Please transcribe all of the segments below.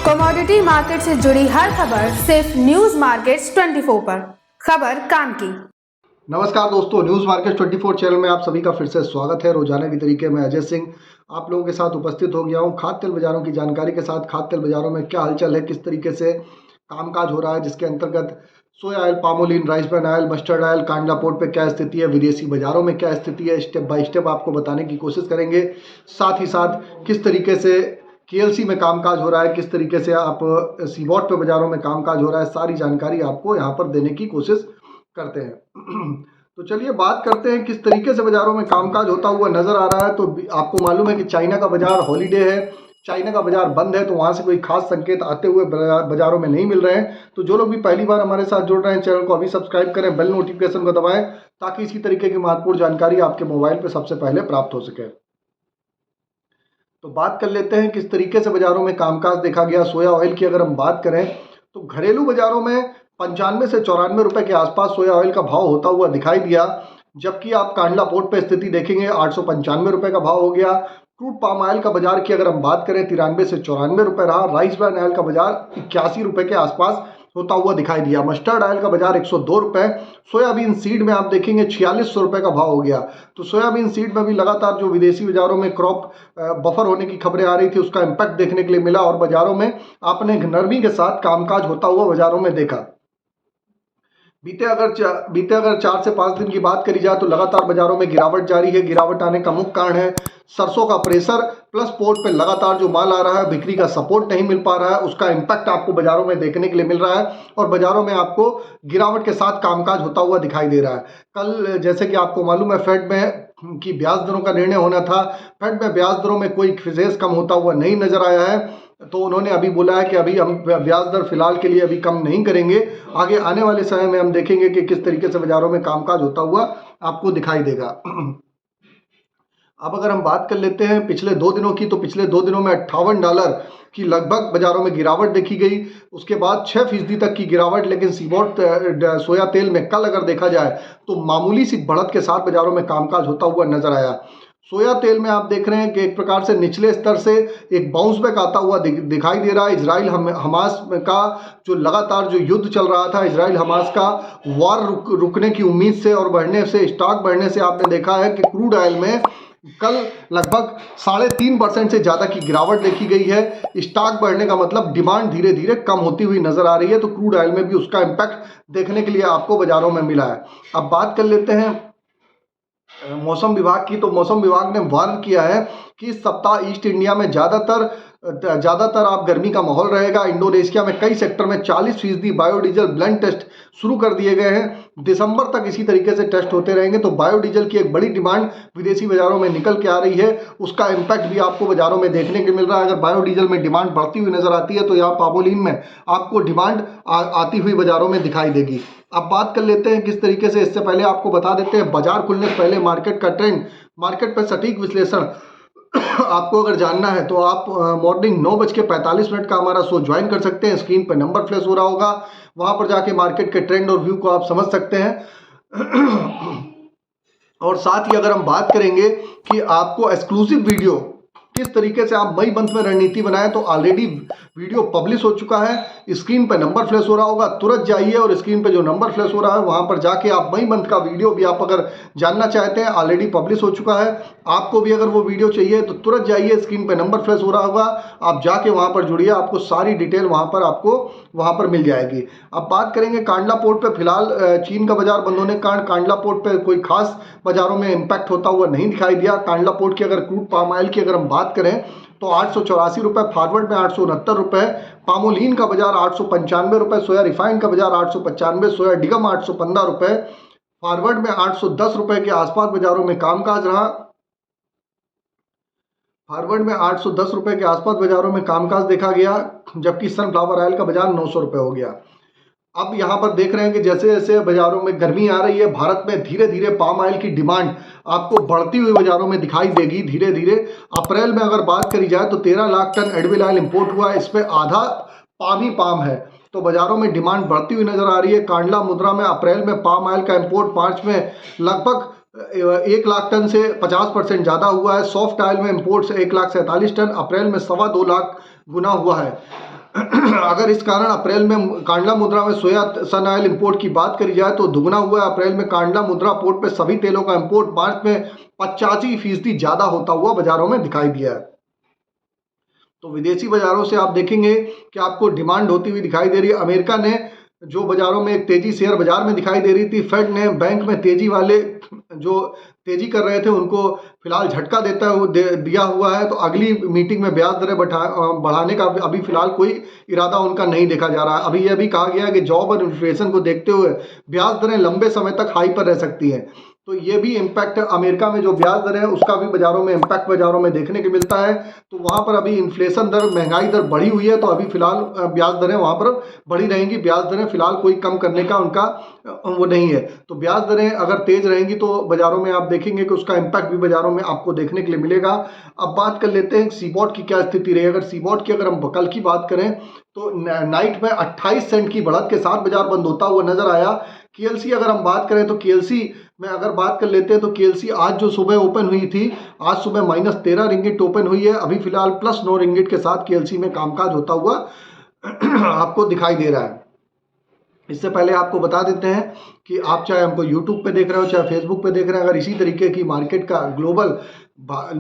Commodity market से जुड़ी हर खबर सिर्फ न्यूज मार्केट्स 24 पर। खबर काम की। नमस्कार दोस्तों, न्यूज मार्केट 24 चैनल में आप सभी का फिर से स्वागत है। रोजाना की तरीके में अजय सिंह आप लोगों के साथ उपस्थित हो गया हूं खाद्य तेल बाजारों की जानकारी के साथ। खाद्य तेल बाजारों में क्या हलचल है, किस तरीके से कामकाज हो रहा है, जिसके अंतर्गत सोया oil, palmolein, rice bran oil, mustard oil, Kandla port पे क्या स्थिति है, विदेशी बाजारों में क्या स्थिति है, स्टेप बाय स्टेप आपको बताने की कोशिश करेंगे। साथ ही साथ किस तरीके से केएलसी में कामकाज हो रहा है, किस तरीके से आप सीबॉट पे बाजारों में कामकाज हो रहा है, सारी जानकारी आपको यहाँ पर देने की कोशिश करते हैं। तो चलिए बात करते हैं किस तरीके से बाजारों में कामकाज होता हुआ नजर आ रहा है। तो आपको मालूम है कि चाइना का बाजार हॉलीडे है, चाइना का बाजार बंद है, तो वहां से कोई खास संकेत आते हुए बाजारों में नहीं मिल रहे हैं। तो जो लोग भी पहली बार हमारे साथ जुड़ रहे हैं, चैनल को अभी सब्सक्राइब करें, बेल नोटिफिकेशन को दबाएं ताकि इसी तरीके की महत्वपूर्ण जानकारी आपके मोबाइल पर सबसे पहले प्राप्त हो सके। तो बात कर लेते हैं किस तरीके से बाजारों में कामकाज देखा गया। सोया ऑयल की अगर हम बात करें तो घरेलू बाजारों में 95 से 94 रुपए के आसपास सोया ऑयल का भाव होता हुआ दिखाई दिया, जबकि आप कांडला पोर्ट पे स्थिति देखेंगे 895 रुपए का भाव हो गया। क्रूड पाम ऑयल का बाजार की अगर हम बात करें 93 से 94 रुपए रहा। राइस ब्रान ऑयल का बाजार 81 रुपए के आसपास होता हुआ दिखाई दिया। मस्टर्ड ऑयल का बाजार 102 रुपए। सोयाबीन सीड में आप देखेंगे 4600 रुपए का भाव हो गया। तो सोयाबीन सीड में भी लगातार जो विदेशी बाजारों में क्रॉप बफर होने की खबरें आ रही थी, उसका इम्पैक्ट देखने के लिए मिला और बाजारों में आपने नरमी के साथ कामकाज होता हुआ बाजारों में देखा। बीते अगर 4 से 5 दिन की बात करी जाए तो लगातार बाजारों में गिरावट जारी है। गिरावट आने का मुख्य कारण है सरसों का प्रेशर प्लस पोर्ट पे लगातार जो माल आ रहा है, बिक्री का सपोर्ट नहीं मिल पा रहा है, उसका इम्पैक्ट आपको बाजारों में देखने के लिए मिल रहा है और बाजारों में आपको गिरावट के साथ कामकाज होता हुआ दिखाई दे रहा है। कल जैसे कि आपको मालूम है फेड में कि ब्याज दरों का निर्णय होना था, फेड में ब्याज दरों में कोई विशेष कम होता हुआ नहीं नजर आया है। तो उन्होंने अभी बोला है कि अभी हम ब्याज दर फिलहाल के लिए अभी कम नहीं करेंगे, आगे आने वाले समय में हम देखेंगे कि किस तरीके से बाजारों में कामकाज होता हुआ आपको दिखाई देगा। अब अगर हम बात कर लेते हैं पिछले 2 दिनों की, तो पिछले 2 दिनों में $58 की लगभग बाजारों में गिरावट देखी गई। उसके बाद 6% तक की गिरावट, लेकिन सीबॉट सोया तेल में कल अगर देखा जाए तो मामूली सी बढ़त के साथ बाजारों में कामकाज होता हुआ नजर आया। सोया तेल में आप देख रहे हैं कि एक प्रकार से निचले स्तर से एक बाउंस बैक आता हुआ दिखाई दे रहा है। इजराइल हमास का जो लगातार जो युद्ध चल रहा था, इजराइल हमास का वार रुकने की उम्मीद से और बढ़ने से, स्टॉक बढ़ने से आपने देखा है कि क्रूड ऑयल में कल लगभग 3.5% से ज़्यादा की गिरावट देखी गई है। स्टॉक बढ़ने का मतलब डिमांड धीरे धीरे कम होती हुई नजर आ रही है, तो क्रूड ऑयल में भी उसका इम्पैक्ट देखने के लिए आपको बाजारों में मिला है। अब बात कर लेते हैं मौसम विभाग की। तो मौसम विभाग ने वार्न किया है कि इस सप्ताह ईस्ट इंडिया में ज़्यादातर आप गर्मी का माहौल रहेगा। इंडोनेशिया में कई सेक्टर में 40% बायोडीजल ब्लेंड टेस्ट शुरू कर दिए गए हैं। दिसंबर तक इसी तरीके से टेस्ट होते रहेंगे। तो बायोडीजल की एक बड़ी डिमांड विदेशी बाजारों में निकल के आ रही है, उसका इम्पैक्ट भी आपको बाजारों में देखने को मिल रहा है। अगर बायोडीजल में डिमांड बढ़ती हुई नजर आती है तो यहाँ पामोलिन में आपको डिमांड आती हुई बाजारों में दिखाई देगी। अब बात कर लेते हैं किस तरीके से, इससे पहले आपको बता देते हैं बाजार खुलने से पहले मार्केट का ट्रेंड, मार्केट पर सटीक विश्लेषण आपको अगर जानना है तो आप मॉर्निंग 9:45 का हमारा शो ज्वाइन कर सकते हैं। स्क्रीन पर नंबर फ्लैश हो रहा होगा, वहां पर जाके मार्केट के ट्रेंड और व्यू को आप समझ सकते हैं। और साथ ही अगर हम बात करेंगे कि आपको एक्सक्लूसिव वीडियो किस तरीके से आप मई मंथ में रणनीति बनाएं, तो ऑलरेडी वीडियो पब्लिश हो चुका है। स्क्रीन पर नंबर फ्लैश हो रहा होगा, तुरंत जाइए और स्क्रीन पर जो नंबर फ्लैश हो रहा है वहां पर जाके आप मई मंथ का वीडियो भी आप अगर जानना चाहते हैं, ऑलरेडी पब्लिश हो चुका है। आपको भी अगर वो वीडियो चाहिए तो तुरंत जाइए, स्क्रीन पर नंबर फ्लैश हो रहा होगा, आप जाके वहां पर जुड़िए, आपको सारी डिटेल वहां पर मिल जाएगी। अब बात करेंगे कांडला पोर्ट पे। फिलहाल चीन का बाजार बंद होने के कारण कांडला पोर्ट पे कोई खास बाजारों में इम्पैक्ट होता हुआ नहीं दिखाई दिया। कांडला पोर्ट की अगर क्रूड पाम ऑयल की अगर हम बात करें तो 884 रुपए, फॉरवर्ड में 869 रुपए, पामोलिन का बाजार 895 रुपए, सोया रिफाइंड का बाजार 895, सोया डिगम 815 रुपए, फॉरवर्ड में 810 रुपए के आसपास बाजारों में कामकाज रहा। फॉरवर्ड में 810 रुपए के आसपास बाजारों में कामकाज देखा गया, जबकि सनफ्लावर ऑयल का बाजार 900 रुपए हो गया। अब यहाँ पर देख रहे हैं कि जैसे जैसे बाजारों में गर्मी आ रही है, भारत में धीरे धीरे पाम ऑयल की डिमांड आपको बढ़ती हुई बाजारों में दिखाई देगी धीरे धीरे। अप्रैल में अगर बात करी जाए तो 13 lakh ton edible oil import हुआ है, इसमें आधा पाम ही पाम है। तो बाजारों में डिमांड बढ़ती हुई नजर आ रही है। कांडला मुद्रा में अप्रैल में पाम ऑयल का इंपोर्ट मार्च में लगभग 1 लाख टन से 50% ज़्यादा हुआ है। सॉफ्ट ऑयल में इंपोर्ट से 1,47,000 टन, अप्रैल में 2.25 लाख गुना हुआ है। अगर इस कारण अप्रैल में कांडला मुद्रा में सोया सन ऑयल इंपोर्ट की बात करी जाए तो दुगना हुआ है। अप्रैल में कांडला मुद्रा पोर्ट पे सभी तेलों का इंपोर्ट मार्च में 85% ज्यादा होता हुआ बाजारों में दिखाई दिया है। तो विदेशी बाजारों से आप देखेंगे कि आपको डिमांड होती हुई दिखाई दे रही है। अमेरिका ने जो बाजारों में एक तेजी शेयर बाजार में दिखाई दे रही थी, फेड ने बैंक में तेजी वाले जो तेजी कर रहे थे उनको फिलहाल झटका दिया हुआ है। तो अगली मीटिंग में ब्याज दरें बढ़ाने का अभी फिलहाल कोई इरादा उनका नहीं देखा जा रहा है। अभी यह भी कहा गया है कि जॉब और इन्फ्लेशन को देखते हुए ब्याज दरें लंबे समय तक हाई पर रह सकती हैं। तो ये भी इम्पैक्ट अमेरिका में जो ब्याज दर है उसका भी बाजारों में इम्पैक्ट बाजारों में देखने को मिलता है। तो वहाँ पर अभी इन्फ्लेशन दर, महंगाई दर बढ़ी हुई है, तो अभी फिलहाल ब्याज दरें वहाँ पर बढ़ी रहेंगी। ब्याज दरें फिलहाल कोई कम करने का उनका वो नहीं है। तो ब्याज दरें अगर तेज रहेंगी तो बाजारों में आप देखेंगे कि उसका इम्पैक्ट भी बाजारों में आपको देखने के लिए मिलेगा। अब बात कर लेते हैं सीबॉट की क्या स्थिति रही। अगर सीबॉट की अगर हम कल की बात करें तो नाइट में 28 सेंट की बढ़त के साथ बाजार बंद होता हुआ नजर आया। केएलसी अगर हम बात करें तो केएलसी में अगर बात कर लेते हैं तो केएलसी आज जो सुबह ओपन हुई थी, आज सुबह -13 रिंगिट ओपन हुई है। अभी फिलहाल +9 रिंगिट के साथ केएलसी में कामकाज होता हुआ आपको दिखाई दे रहा है। इससे पहले आपको बता देते हैं कि आप चाहे हमको यूट्यूब पे देख रहे हो चाहे फेसबुक पे देख रहे हैं, अगर इसी तरीके की मार्केट का ग्लोबल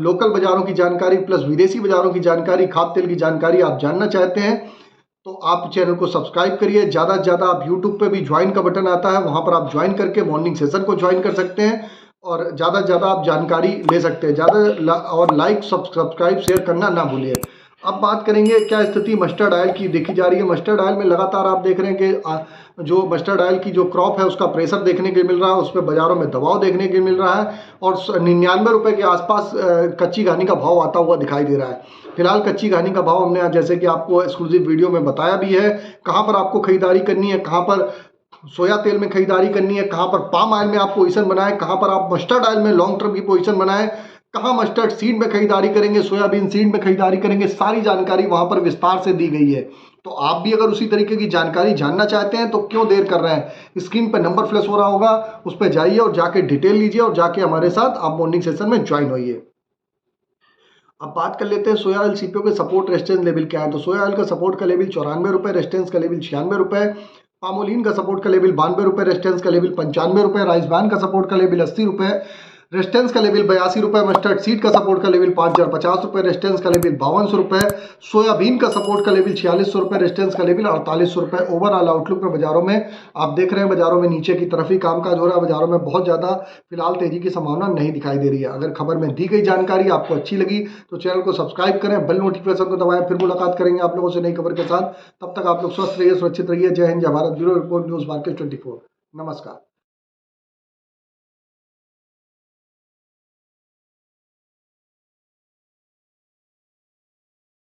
लोकल बाजारों की जानकारी प्लस विदेशी बाजारों की जानकारी, खाद्य तेल की जानकारी आप जानना चाहते हैं तो आप चैनल को सब्सक्राइब करिए। ज़्यादा से ज़्यादा आप यूट्यूब पे भी ज्वाइन का बटन आता है, वहाँ पर आप ज्वाइन करके मॉर्निंग सेशन को ज्वाइन कर सकते हैं और ज़्यादा से ज़्यादा आप जानकारी ले सकते हैं। और लाइक सब्सक्राइब शेयर करना ना भूलिए। अब बात करेंगे क्या स्थिति मस्टर्ड ऑयल की देखी जा रही है। मस्टर्ड ऑयल में लगातार आप देख रहे हैं कि जो मस्टर्ड ऑयल की जो क्रॉप है उसका प्रेशर देखने के मिल रहा है, उस पर बाजारों में दबाव देखने के मिल रहा है और 99 रुपये के आसपास कच्ची घानी का भाव आता हुआ दिखाई दे रहा है। फिलहाल कच्ची घानी का भाव हमने जैसे कि आपको एक्सक्लूसिव वीडियो में बताया भी है, कहाँ पर आपको खरीदारी करनी है, कहाँ पर सोया तेल में खरीदारी करनी है, कहाँ पर पाम ऑयल में आप पोजीशन बनाएं, कहाँ पर आप मस्टर्ड ऑयल में लॉन्ग टर्म की पोजीशन बनाएं, कहाँ मस्टर्ड सीड में खरीदारी करेंगे, सोयाबीन सीड में खरीदारी करेंगे, सारी जानकारी वहां पर विस्तार से दी गई है। तो आप भी अगर उसी तरीके की जानकारी जानना चाहते हैं तो क्यों देर कर रहे हैं। स्क्रीन पर नंबर फ्लैश हो रहा होगा, उस पर जाइए और जाके डिटेल लीजिए और जाके हमारे साथ आप मॉर्निंग सेशन में ज्वाइन होइए। अब बात कर लेते हैं सोया ऑयल सीपीओ के सपोर्ट रेजिस्टेंस लेवल क्या है। तो सोया ऑयल का सपोर्ट का लेवल 94 रुपये, रेजिस्टेंस का लेवल 96 रुपये। पामोलिन का सपोर्ट का लेवल 92 रुपये, रेजिस्टेंस का लेवल 95 रुपये। राइस ब्रान का सपोर्ट का लेवल 80 रुपये, रेजिस्टेंस का लेवल 82 रुपये। मस्टर्ड सीड का सपोर्ट का लेवल 5050 रुपये, रेजिस्टेंस का लेवल 5200 रुपये। सोयाबीन का सपोर्ट का लेवल 4600 रुपये, रेजिस्टेंस का लेवल 4800 रुपये। ओवरऑल आउटलुक में बाजारों में आप देख रहे हैं बाजारों में नीचे की तरफ ही कामकाज हो रहा है। बाजारों में बहुत ज़्यादा फिलहाल तेजी की संभावना नहीं दिखाई दे रही है। अगर खबर में दी गई जानकारी आपको अच्छी लगी तो चैनल को सब्सक्राइब करें, बेल नोटिफिकेशन को दबाएं। फिर मुलाकात करेंगे आप लोगों से नई खबर के साथ। तब तक आप लोग स्वस्थ रहिए, सुरक्षित रहिए। जय हिंद, जय Bharat. Bureau report, news market 24। नमस्कार।